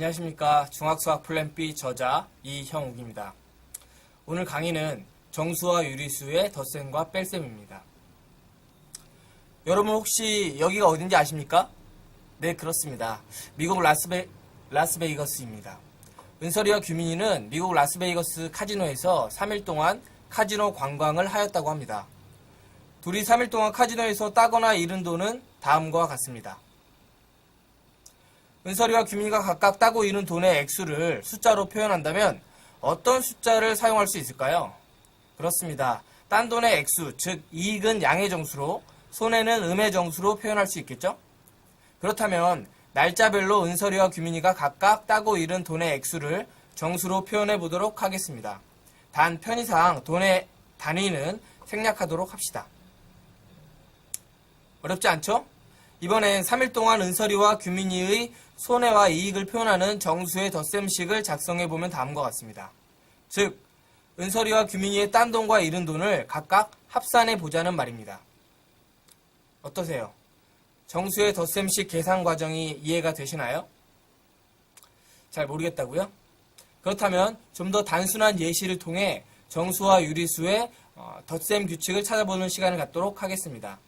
안녕하십니까. 중학수학 플랜 B 저자 이형욱입니다. 오늘 강의는 정수와 유리수의 덧셈과 뺄셈입니다. 여러분 혹시 여기가 어딘지 아십니까? 네, 그렇습니다. 미국 라스베이거스입니다. 은설이와 규민이는 미국 라스베이거스 카지노에서 3일 동안 카지노 관광을 하였다고 합니다. 둘이 3일 동안 카지노에서 따거나 잃은 돈은 다음과 같습니다. 은설이와 규민이가 각각 따고 잃은 돈의 액수를 숫자로 표현한다면 어떤 숫자를 사용할 수 있을까요? 그렇습니다. 딴 돈의 액수, 즉 이익은 양의 정수로, 손해는 음의 정수로 표현할 수 있겠죠? 그렇다면 날짜별로 은설이와 규민이가 각각 따고 잃은 돈의 액수를 정수로 표현해 보도록 하겠습니다. 단 편의상 돈의 단위는 생략하도록 합시다. 어렵지 않죠? 이번엔 3일 동안 은설이와 규민이의 손해와 이익을 표현하는 정수의 덧셈식을 작성해보면 다음과 같습니다. 즉, 은설이와 규민이의 딴 돈과 잃은 돈을 각각 합산해보자는 말입니다. 어떠세요? 정수의 덧셈식 계산 과정이 이해가 되시나요? 잘 모르겠다고요? 그렇다면 좀 더 단순한 예시를 통해 정수와 유리수의 덧셈 규칙을 찾아보는 시간을 갖도록 하겠습니다.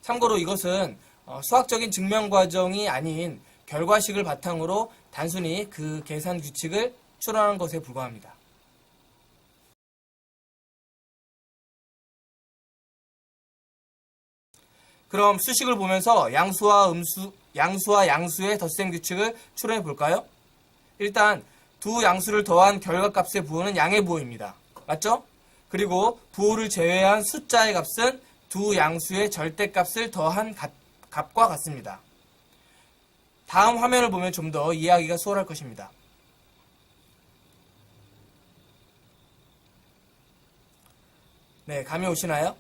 참고로 이것은 수학적인 증명 과정이 아닌 결과식을 바탕으로 단순히 그 계산 규칙을 추론한 것에 불과합니다. 그럼 수식을 보면서 양수와 양수의 덧셈 규칙을 추론해 볼까요? 일단 두 양수를 더한 결과값의 부호는 양의 부호입니다. 맞죠? 그리고 부호를 제외한 숫자의 값은 두 양수의 절대값을 더한 값과 같습니다. 다음 화면을 보면 좀 더 이해하기가 수월할 것입니다. 네, 감이 오시나요?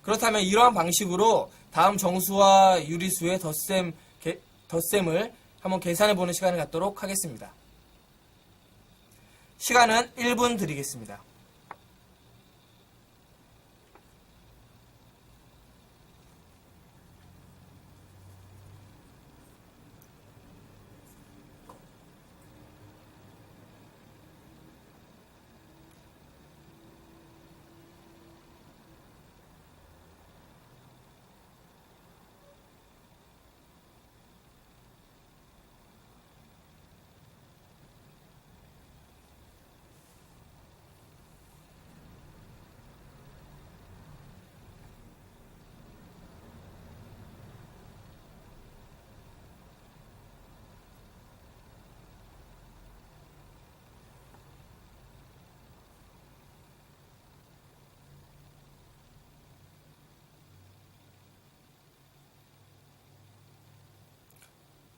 그렇다면 이러한 방식으로 다음 정수와 유리수의 덧셈을 한번 계산해보는 시간을 갖도록 하겠습니다. 시간은 1분 드리겠습니다.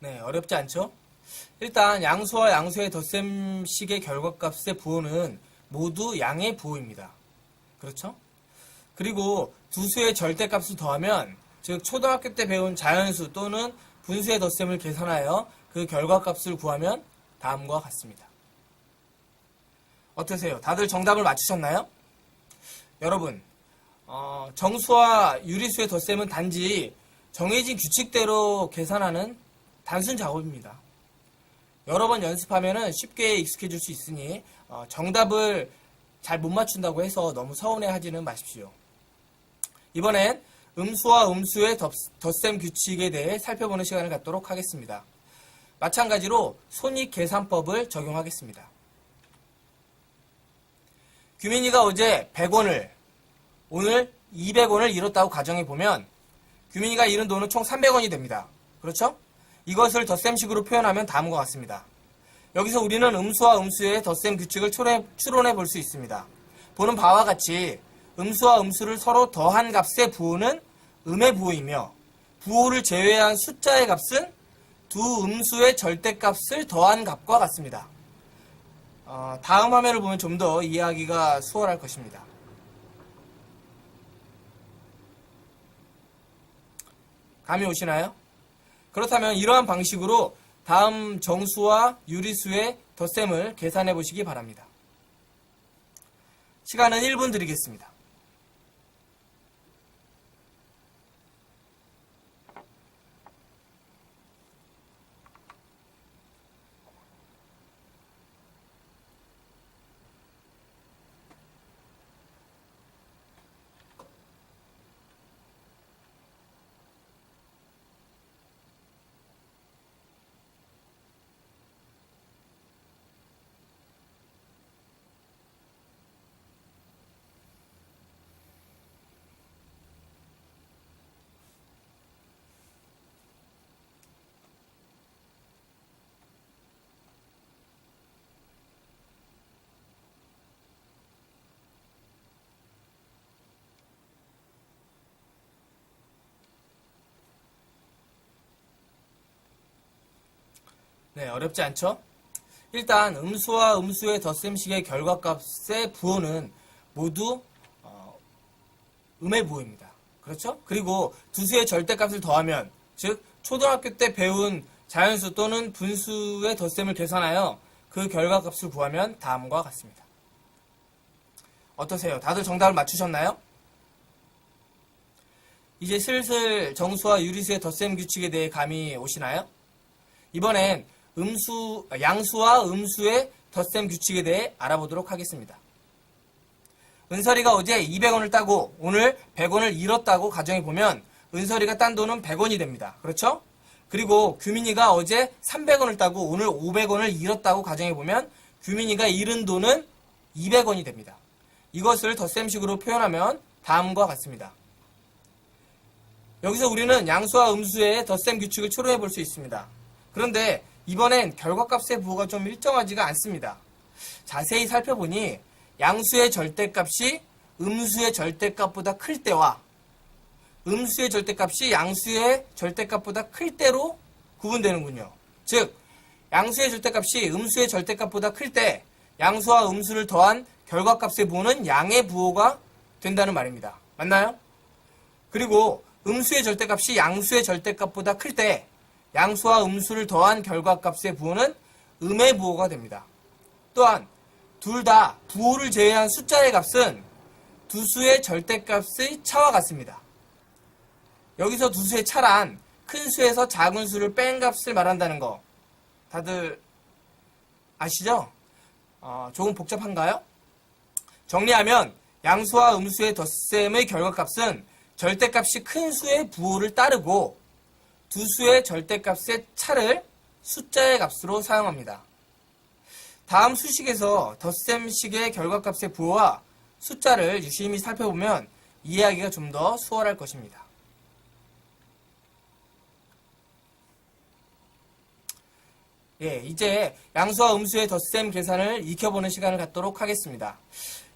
네, 어렵지 않죠? 일단 양수와 양수의 덧셈식의 결과값의 부호는 모두 양의 부호입니다. 그렇죠? 그리고 두 수의 절대값을 더하면, 즉 초등학교 때 배운 자연수 또는 분수의 덧셈을 계산하여 그 결과값을 구하면 다음과 같습니다. 어떠세요? 다들 정답을 맞추셨나요? 여러분, 정수와 유리수의 덧셈은 단지 정해진 규칙대로 계산하는 단순 작업입니다. 여러 번 연습하면 쉽게 익숙해질 수 있으니 정답을 잘 못 맞춘다고 해서 너무 서운해하지는 마십시오. 이번엔 음수와 음수의 덧셈 규칙에 대해 살펴보는 시간을 갖도록 하겠습니다. 마찬가지로 손익계산법을 적용하겠습니다. 규민이가 어제 100원을, 오늘 200원을 잃었다고 가정해보면 규민이가 잃은 돈은 총 300원이 됩니다. 그렇죠? 이것을 덧셈식으로 표현하면 다음과 같습니다. 여기서 우리는 음수와 음수의 덧셈 규칙을 추론해 볼 수 있습니다. 보는 바와 같이 음수와 음수를 서로 더한 값의 부호는 음의 부호이며 부호를 제외한 숫자의 값은 두 음수의 절대값을 더한 값과 같습니다. 다음 화면을 보면 좀 더 이해하기가 수월할 것입니다. 감이 오시나요? 그렇다면 이러한 방식으로 다음 정수와 유리수의 덧셈을 계산해 보시기 바랍니다. 시간은 1분 드리겠습니다. 네, 어렵지 않죠? 일단 음수와 음수의 덧셈식의 결과값의 부호는 모두 음의 부호입니다. 그렇죠? 그리고 두 수의 절대값을 더하면, 즉 초등학교 때 배운 자연수 또는 분수의 덧셈을 계산하여 그 결과값을 구하면 다음과 같습니다. 어떠세요? 다들 정답을 맞추셨나요? 이제 슬슬 정수와 유리수의 덧셈 규칙에 대해 감이 오시나요? 이번엔 양수와 음수의 덧셈 규칙에 대해 알아보도록 하겠습니다. 은설이가 어제 200원을 따고 오늘 100원을 잃었다고 가정해보면 은설이가 딴 돈은 100원이 됩니다. 그렇죠? 그리고 규민이가 어제 300원을 따고 오늘 500원을 잃었다고 가정해보면 규민이가 잃은 돈은 200원이 됩니다. 이것을 덧셈식으로 표현하면 다음과 같습니다. 여기서 우리는 양수와 음수의 덧셈 규칙을 초래해 볼 수 있습니다. 그런데 이번엔 결과값의 부호가 좀 일정하지가 않습니다. 자세히 살펴보니 양수의 절대값이 음수의 절대값보다 클 때와 음수의 절대값이 양수의 절대값보다 클 때로 구분되는군요. 즉, 양수의 절대값이 음수의 절대값보다 클 때 양수와 음수를 더한 결과값의 부호는 양의 부호가 된다는 말입니다. 맞나요? 그리고 음수의 절대값이 양수의 절대값보다 클 때 양수와 음수를 더한 결과값의 부호는 음의 부호가 됩니다. 또한 둘 다 부호를 제외한 숫자의 값은 두 수의 절대값의 차와 같습니다. 여기서 두 수의 차란 큰 수에서 작은 수를 뺀 값을 말한다는 거 다들 아시죠? 조금 복잡한가요? 정리하면 양수와 음수의 덧셈의 결과값은 절대값이 큰 수의 부호를 따르고 두 수의 절대값의 차를 숫자의 값으로 사용합니다. 다음 수식에서 덧셈식의 결과값의 부호와 숫자를 유심히 살펴보면 이해하기가 좀 더 수월할 것입니다. 이제 양수와 음수의 덧셈 계산을 익혀보는 시간을 갖도록 하겠습니다.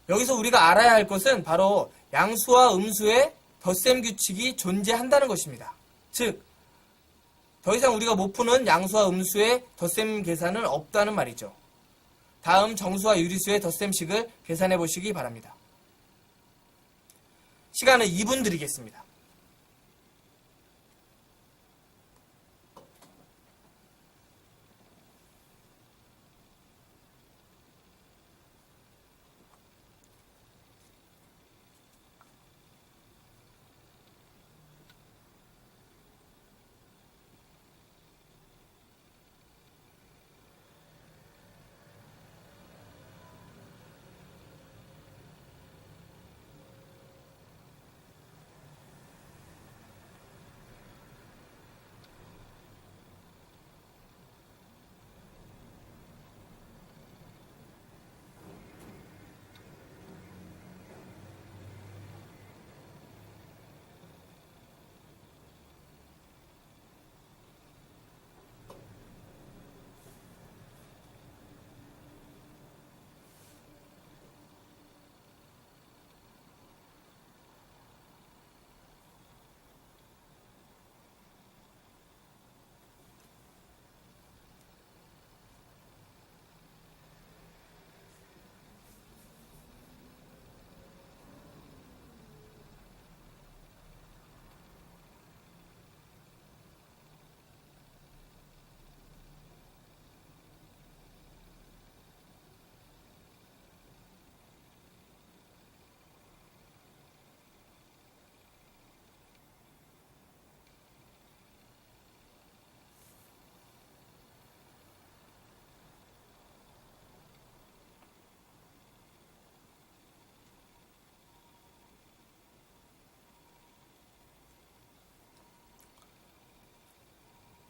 여기서 우리가 알아야 할 것은 바로 양수와 음수의 덧셈 규칙이 존재한다는 것입니다. 즉, 더 이상 우리가 못 푸는 양수와 음수의 덧셈 계산은 없다는 말이죠. 다음 정수와 유리수의 덧셈식을 계산해 보시기 바랍니다. 시간은 2분 드리겠습니다.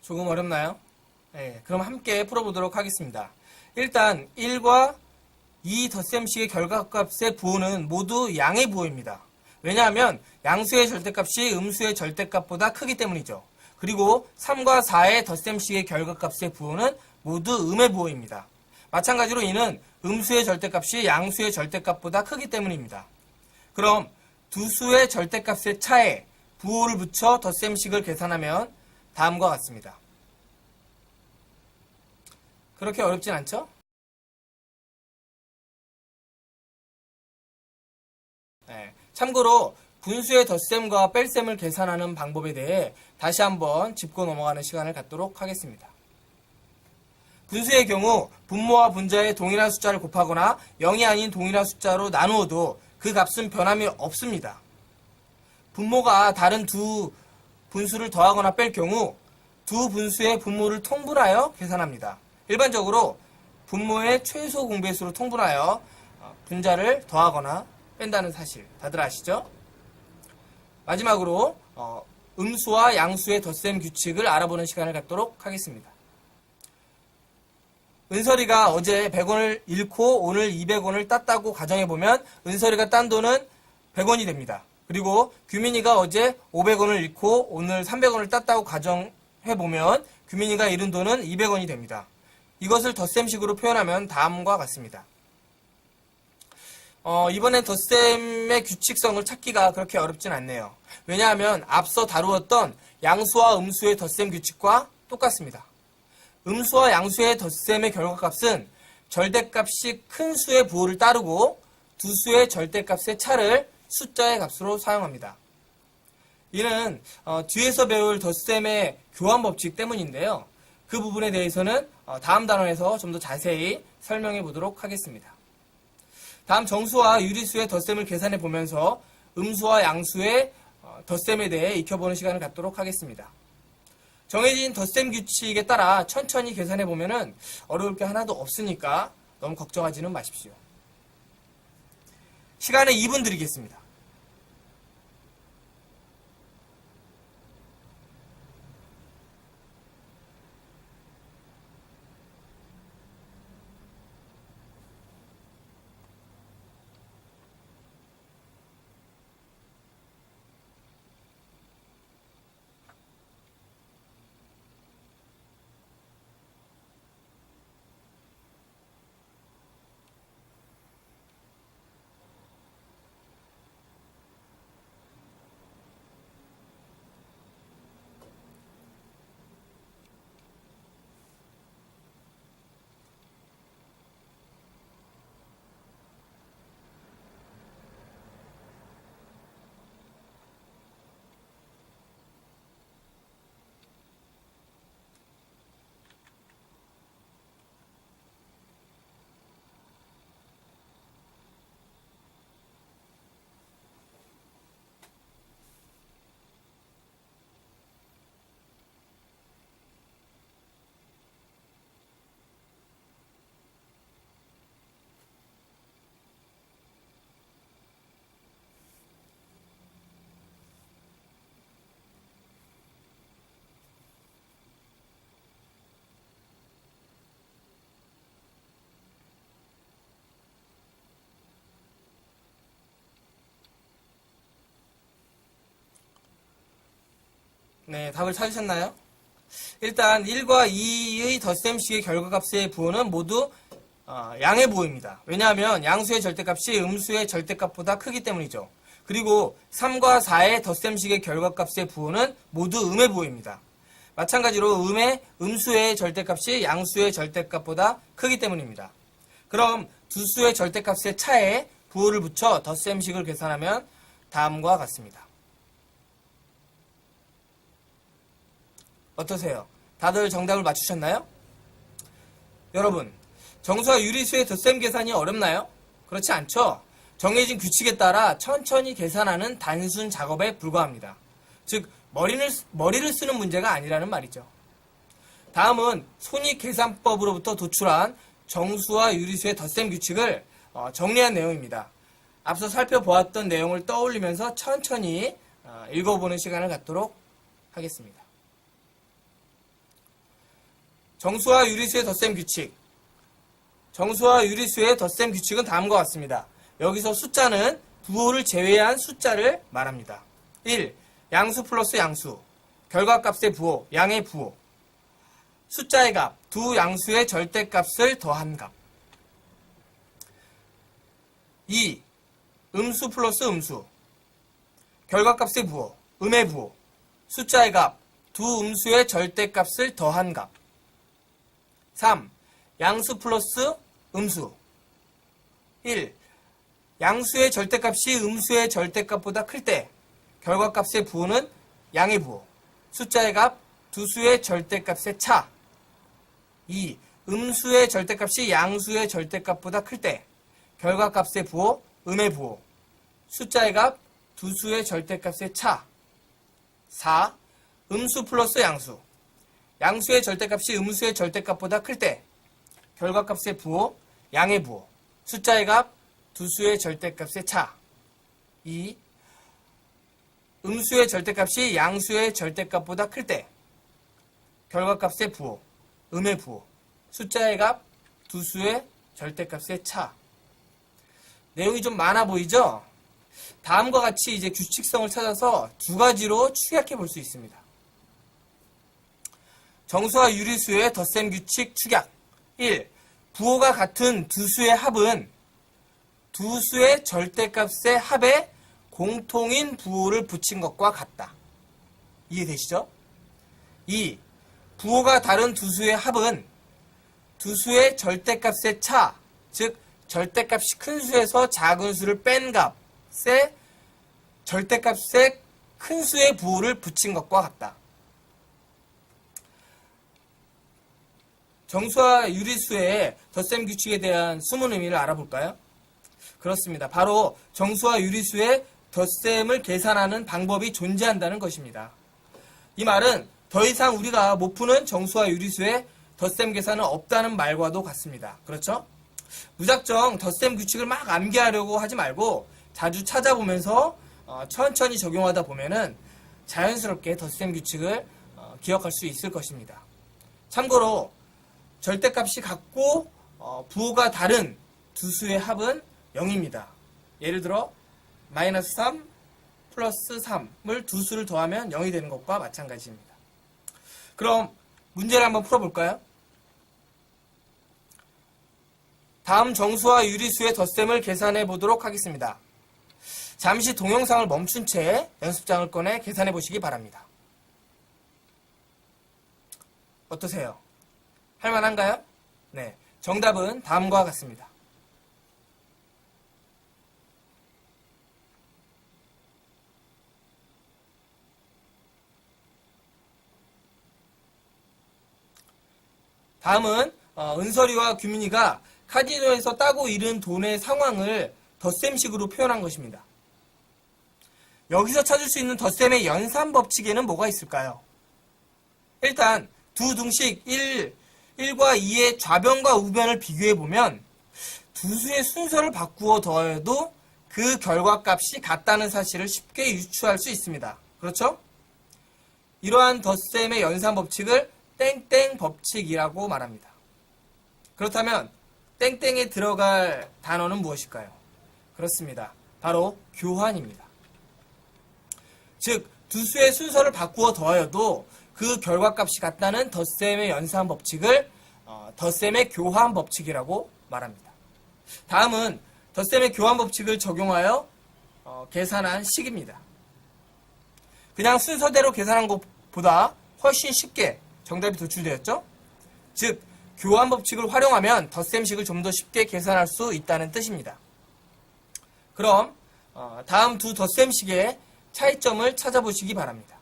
조금 어렵나요? 그럼 함께 풀어보도록 하겠습니다. 일단 1과 2 덧셈식의 결과값의 부호는 모두 양의 부호입니다. 왜냐하면 양수의 절대값이 음수의 절대값보다 크기 때문이죠. 그리고 3과 4의 덧셈식의 결과값의 부호는 모두 음의 부호입니다. 마찬가지로 이는 음수의 절대값이 양수의 절대값보다 크기 때문입니다. 그럼 두 수의 절대값의 차에 부호를 붙여 덧셈식을 계산하면 다음과 같습니다. 그렇게 어렵진 않죠? 네. 참고로 분수의 덧셈과 뺄셈을 계산하는 방법에 대해 다시 한번 짚고 넘어가는 시간을 갖도록 하겠습니다. 분수의 경우 분모와 분자의 동일한 숫자를 곱하거나 0이 아닌 동일한 숫자로 나누어도 그 값은 변함이 없습니다. 분모가 다른 두 분수를 더하거나 뺄 경우 두 분수의 분모를 통분하여 계산합니다. 일반적으로 분모의 최소 공배수로 통분하여 분자를 더하거나 뺀다는 사실 다들 아시죠? 마지막으로 음수와 양수의 덧셈 규칙을 알아보는 시간을 갖도록 하겠습니다. 은설이가 어제 100원을 잃고 오늘 200원을 땄다고 가정해보면 은설이가 딴 돈은 100원이 됩니다. 그리고 규민이가 어제 500원을 잃고 오늘 300원을 땄다고 가정해보면 규민이가 잃은 돈은 200원이 됩니다. 이것을 덧셈식으로 표현하면 다음과 같습니다. 이번엔 덧셈의 규칙성을 찾기가 그렇게 어렵진 않네요. 왜냐하면 앞서 다루었던 양수와 음수의 덧셈 규칙과 똑같습니다. 음수와 양수의 덧셈의 결과값은 절대값이 큰 수의 부호를 따르고 두 수의 절대값의 차를 숫자의 값으로 사용합니다. 이는 뒤에서 배울 덧셈의 교환 법칙 때문인데요. 그 부분에 대해서는 다음 단원에서 좀 더 자세히 설명해 보도록 하겠습니다. 다음 정수와 유리수의 덧셈을 계산해 보면서 음수와 양수의 덧셈에 대해 익혀보는 시간을 갖도록 하겠습니다. 정해진 덧셈 규칙에 따라 천천히 계산해 보면은 어려울 게 하나도 없으니까 너무 걱정하지는 마십시오. 시간은 2분 드리겠습니다. 네, 답을 찾으셨나요? 일단 1과 2의 덧셈식의 결과값의 부호는 모두 양의 부호입니다. 왜냐하면 양수의 절대값이 음수의 절대값보다 크기 때문이죠. 그리고 3과 4의 덧셈식의 결과값의 부호는 모두 음의 부호입니다. 마찬가지로 음수의 절대값이 양수의 절대값보다 크기 때문입니다. 그럼 두 수의 절대값의 차에 부호를 붙여 덧셈식을 계산하면 다음과 같습니다. 어떠세요? 다들 정답을 맞추셨나요? 여러분, 정수와 유리수의 덧셈 계산이 어렵나요? 그렇지 않죠? 정해진 규칙에 따라 천천히 계산하는 단순 작업에 불과합니다. 즉, 머리를 쓰는 문제가 아니라는 말이죠. 다음은 손익계산법으로부터 도출한 정수와 유리수의 덧셈 규칙을 정리한 내용입니다. 앞서 살펴보았던 내용을 떠올리면서 천천히 읽어보는 시간을 갖도록 하겠습니다. 정수와 유리수의 덧셈 규칙. 정수와 유리수의 덧셈 규칙은 다음과 같습니다. 여기서 숫자는 부호를 제외한 숫자를 말합니다. 1. 양수 플러스 양수. 결과값의 부호, 양의 부호. 숫자의 값, 두 양수의 절대값을 더한 값. 2. 음수 플러스 음수. 결과값의 부호, 음의 부호. 숫자의 값, 두 음수의 절대값을 더한 값. 3. 양수 플러스 음수. 1. 양수의 절대값이 음수의 절대값보다 클 때 결과값의 부호는 양의 부호, 숫자의 값, 두 수의 절대값의 차. 2. 음수의 절대값이 양수의 절대값보다 클 때 결과값의 부호, 음의 부호, 숫자의 값, 두 수의 절대값의 차. 4. 음수 플러스 양수. 양수의 절대값이 음수의 절대값보다 클 때 결과값의 부호, 양의 부호, 숫자의 값, 두 수의 절대값의 차. 2. 음수의 절대값이 양수의 절대값보다 클 때 결과값의 부호, 음의 부호, 숫자의 값, 두 수의 절대값의 차. 내용이 좀 많아 보이죠? 다음과 같이 이제 규칙성을 찾아서 두 가지로 축약해 볼 수 있습니다. 정수와 유리수의 덧셈 규칙 축약. 1. 부호가 같은 두 수의 합은 두 수의 절대값의 합에 공통인 부호를 붙인 것과 같다. 이해되시죠? 2. 부호가 다른 두 수의 합은 두 수의 절대값의 차, 즉 절대값이 큰 수에서 작은 수를 뺀 값에 절대값의 큰 수의 부호를 붙인 것과 같다. 정수와 유리수의 덧셈 규칙에 대한 숨은 의미를 알아볼까요? 그렇습니다. 바로 정수와 유리수의 덧셈을 계산하는 방법이 존재한다는 것입니다. 이 말은 더 이상 우리가 못 푸는 정수와 유리수의 덧셈 계산은 없다는 말과도 같습니다. 그렇죠? 무작정 덧셈 규칙을 막 암기하려고 하지 말고 자주 찾아보면서 천천히 적용하다 보면은 자연스럽게 덧셈 규칙을 기억할 수 있을 것입니다. 참고로 절대값이 같고 부호가 다른 두 수의 합은 0입니다. 예를 들어 마이너스 3 플러스 3을 두 수를 더하면 0이 되는 것과 마찬가지입니다. 그럼 문제를 한번 풀어볼까요? 다음 정수와 유리수의 덧셈을 계산해 보도록 하겠습니다. 잠시 동영상을 멈춘 채 연습장을 꺼내 계산해 보시기 바랍니다. 어떠세요? 할만한가요? 네, 정답은 다음과 같습니다. 다음은 은설이와 규민이가 카지노에서 따고 잃은 돈의 상황을 덧셈식으로 표현한 것입니다. 여기서 찾을 수 있는 덧셈의 연산 법칙에는 뭐가 있을까요? 일단 두 등식 1과 2의 좌변과 우변을 비교해보면 두 수의 순서를 바꾸어 더해도 그 결과값이 같다는 사실을 쉽게 유추할 수 있습니다. 그렇죠? 이러한 덧셈의 연산 법칙을 땡땡 법칙이라고 말합니다. 그렇다면 땡땡에 들어갈 단어는 무엇일까요? 그렇습니다. 바로 교환입니다. 즉, 두 수의 순서를 바꾸어 더하여도 그 결과값이 같다는 덧셈의 연산 법칙을 덧셈의 교환 법칙이라고 말합니다. 다음은 덧셈의 교환 법칙을 적용하여 계산한 식입니다. 그냥 순서대로 계산한 것보다 훨씬 쉽게 정답이 도출되었죠? 즉, 교환 법칙을 활용하면 덧셈식을 좀 더 쉽게 계산할 수 있다는 뜻입니다. 그럼 다음 두 덧셈식의 차이점을 찾아보시기 바랍니다.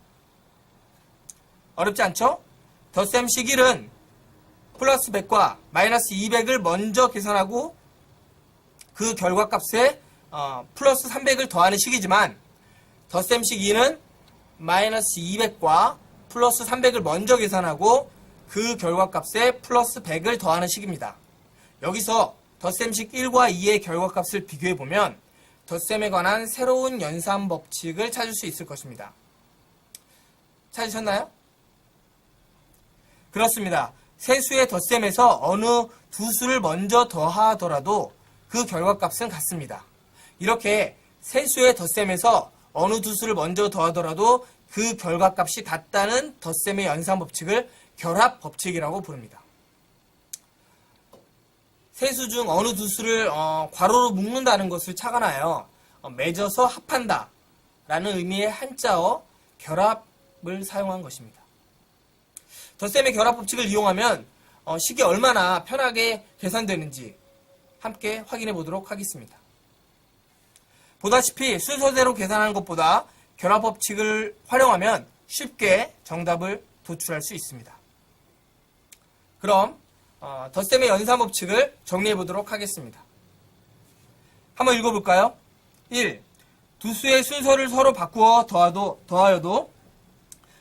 어렵지 않죠? 덧셈식 1은 플러스 100과 마이너스 200을 먼저 계산하고 그 결과값에 플러스 300을 더하는 식이지만 덧셈식 2는 마이너스 200과 플러스 300을 먼저 계산하고 그 결과값에 플러스 100을 더하는 식입니다. 여기서 덧셈식 1과 2의 결과값을 비교해보면 덧셈에 관한 새로운 연산 법칙을 찾을 수 있을 것입니다. 찾으셨나요? 그렇습니다. 세 수의 덧셈에서 어느 두 수를 먼저 더하더라도 그 결과값은 같습니다. 이렇게 세 수의 덧셈에서 어느 두 수를 먼저 더하더라도 그 결과값이 같다는 덧셈의 연산 법칙을 결합 법칙이라고 부릅니다. 세 수 중 어느 두 수를 괄호로 묶는다는 것을 착안하여 맺어서 합한다 라는 의미의 한자어 결합을 사용한 것입니다. 덧셈의 결합 법칙을 이용하면 식이 얼마나 편하게 계산되는지 함께 확인해 보도록 하겠습니다. 보다시피 순서대로 계산하는 것보다 결합법칙을 활용하면 쉽게 정답을 도출할 수 있습니다. 그럼 덧셈의 연산법칙을 정리해 보도록 하겠습니다. 한번 읽어볼까요? 1. 두 수의 순서를 서로 바꾸어 더하여도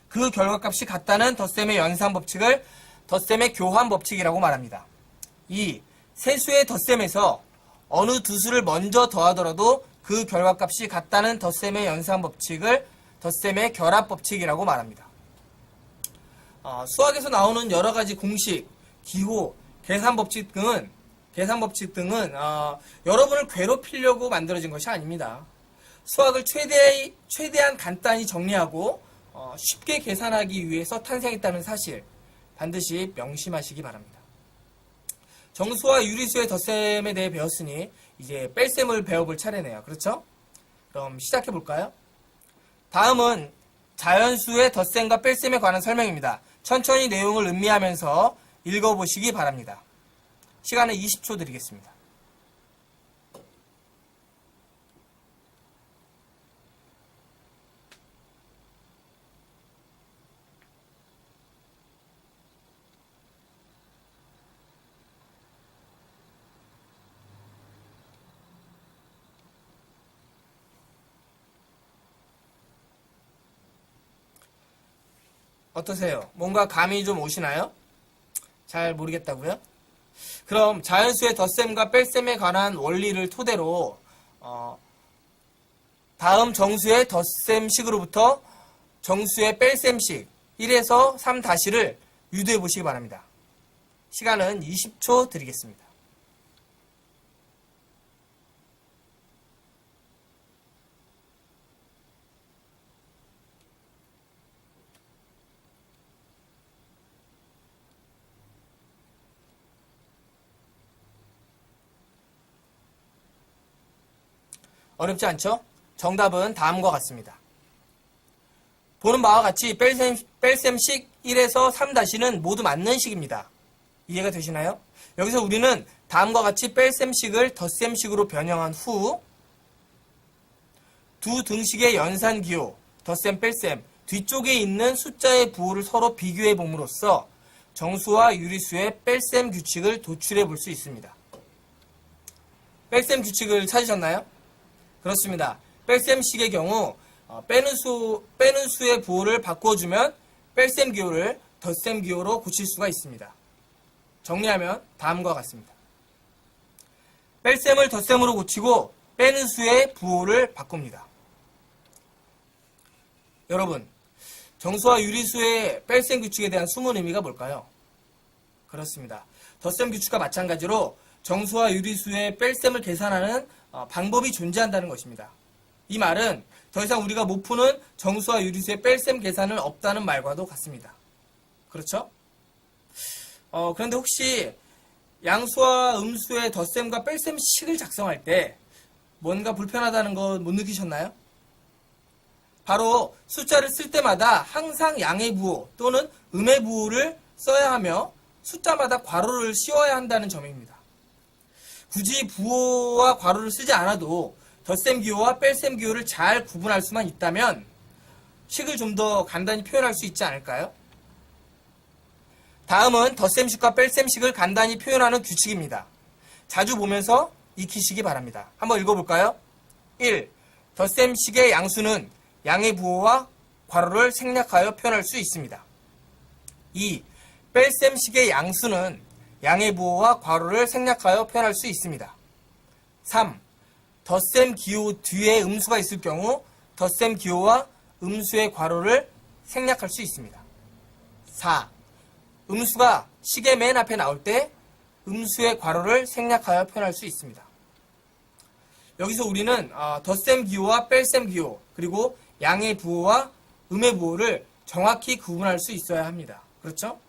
그 결과값이 같다는 덧셈의 연산법칙을 덧셈의 교환법칙이라고 말합니다. 2. 세 수의 덧셈에서 어느 두 수를 먼저 더하더라도 그 결과값이 같다는 덧셈의 연산법칙을 덧셈의 결합법칙이라고 말합니다. 수학에서 나오는 여러 가지 공식, 기호, 계산법칙 등은 여러분을 괴롭히려고 만들어진 것이 아닙니다. 수학을 최대한 간단히 정리하고 쉽게 계산하기 위해서 탄생했다는 사실 반드시 명심하시기 바랍니다. 정수와 유리수의 덧셈에 대해 배웠으니 이제 뺄셈을 배워볼 차례네요. 그렇죠? 그럼 시작해 볼까요? 다음은 자연수의 덧셈과 뺄셈에 관한 설명입니다. 천천히 내용을 음미하면서 읽어보시기 바랍니다. 시간은 20초 드리겠습니다. 어떠세요? 뭔가 감이 좀 오시나요? 잘 모르겠다고요? 그럼 자연수의 덧셈과 뺄셈에 관한 원리를 토대로 다음 정수의 덧셈식으로부터 정수의 뺄셈식 1에서 3-를 유도해 보시기 바랍니다. 시간은 20초 드리겠습니다. 어렵지 않죠? 정답은 다음과 같습니다. 보는 바와 같이 뺄셈식 1에서 3-는 모두 맞는 식입니다. 이해가 되시나요? 여기서 우리는 다음과 같이 뺄셈식을 덧셈식으로 변형한 후 두 등식의 연산기호, 덧셈, 뺄셈 뒤쪽에 있는 숫자의 부호를 서로 비교해 봄으로써 정수와 유리수의 뺄셈 규칙을 도출해 볼 수 있습니다. 뺄셈 규칙을 찾으셨나요? 그렇습니다. 뺄셈식의 경우 빼는 수의 부호를 바꿔주면 뺄셈 기호를 덧셈 기호로 고칠 수가 있습니다. 정리하면 다음과 같습니다. 뺄셈을 덧셈으로 고치고 빼는 수의 부호를 바꿉니다. 여러분, 정수와 유리수의 뺄셈 규칙에 대한 숨은 의미가 뭘까요? 그렇습니다. 덧셈 규칙과 마찬가지로 정수와 유리수의 뺄셈을 계산하는 방법이 존재한다는 것입니다. 이 말은 더 이상 우리가 못 푸는 정수와 유리수의 뺄셈 계산은 없다는 말과도 같습니다. 그렇죠? 그런데 혹시 양수와 음수의 덧셈과 뺄셈식을 작성할 때 뭔가 불편하다는 거 못 느끼셨나요? 바로 숫자를 쓸 때마다 항상 양의 부호 또는 음의 부호를 써야 하며 숫자마다 괄호를 씌워야 한다는 점입니다. 굳이 부호와 괄호를 쓰지 않아도 덧셈 기호와 뺄셈 기호를 잘 구분할 수만 있다면 식을 좀 더 간단히 표현할 수 있지 않을까요? 다음은 덧셈식과 뺄셈식을 간단히 표현하는 규칙입니다. 자주 보면서 익히시기 바랍니다. 한번 읽어볼까요? 1. 덧셈식의 양수는 양의 부호와 괄호를 생략하여 표현할 수 있습니다. 2. 뺄셈식의 양수는 양의 부호와 괄호를 생략하여 표현할 수 있습니다. 3. 덧셈 기호 뒤에 음수가 있을 경우 덧셈 기호와 음수의 괄호를 생략할 수 있습니다. 4. 음수가 식의 맨 앞에 나올 때 음수의 괄호를 생략하여 표현할 수 있습니다. 여기서 우리는 덧셈 기호와 뺄셈 기호 그리고 양의 부호와 음의 부호를 정확히 구분할 수 있어야 합니다. 그렇죠?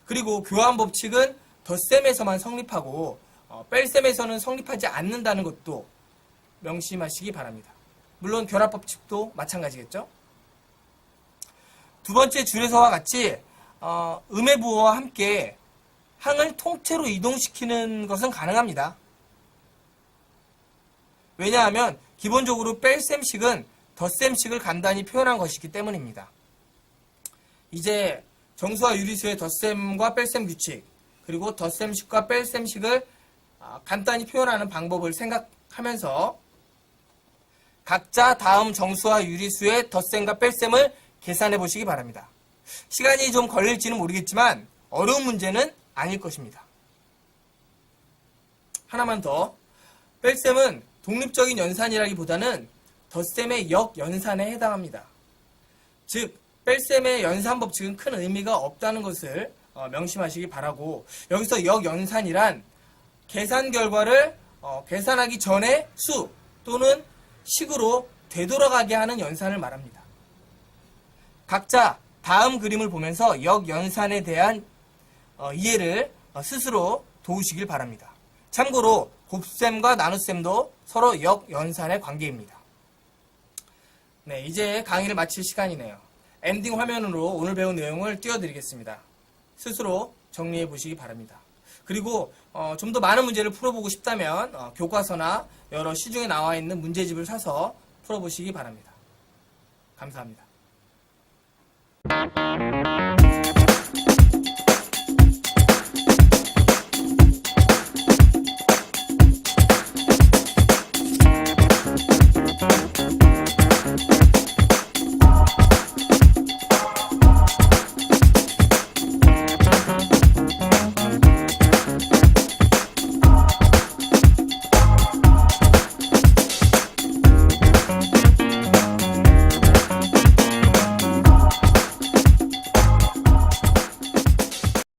그리고 교환 법칙은 덧셈에서만 성립하고 뺄셈에서는 성립하지 않는다는 것도 명심하시기 바랍니다. 물론 결합 법칙도 마찬가지겠죠? 두 번째 줄에서와 같이 음의 부호와 함께 항을 통째로 이동시키는 것은 가능합니다. 왜냐하면 기본적으로 뺄셈식은 덧셈식을 간단히 표현한 것이기 때문입니다. 이제 정수와 유리수의 덧셈과 뺄셈 규칙, 그리고 덧셈식과 뺄셈식을 간단히 표현하는 방법을 생각하면서 각자 다음 정수와 유리수의 덧셈과 뺄셈을 계산해 보시기 바랍니다. 시간이 좀 걸릴지는 모르겠지만 어려운 문제는 아닐 것입니다. 하나만 더. 뺄셈은 독립적인 연산이라기보다는 덧셈의 역연산에 해당합니다. 즉, 뺄셈의 연산 법칙은 큰 의미가 없다는 것을 명심하시기 바라고, 여기서 역연산이란 계산 결과를 계산하기 전에 수 또는 식으로 되돌아가게 하는 연산을 말합니다. 각자 다음 그림을 보면서 역연산에 대한 이해를 스스로 도우시길 바랍니다. 참고로 곱셈과 나눗셈도 서로 역연산의 관계입니다. 네, 이제 강의를 마칠 시간이네요. 엔딩 화면으로 오늘 배운 내용을 띄워드리겠습니다. 스스로 정리해 보시기 바랍니다. 그리고 좀 더 많은 문제를 풀어보고 싶다면 교과서나 여러 시중에 나와 있는 문제집을 사서 풀어보시기 바랍니다. 감사합니다.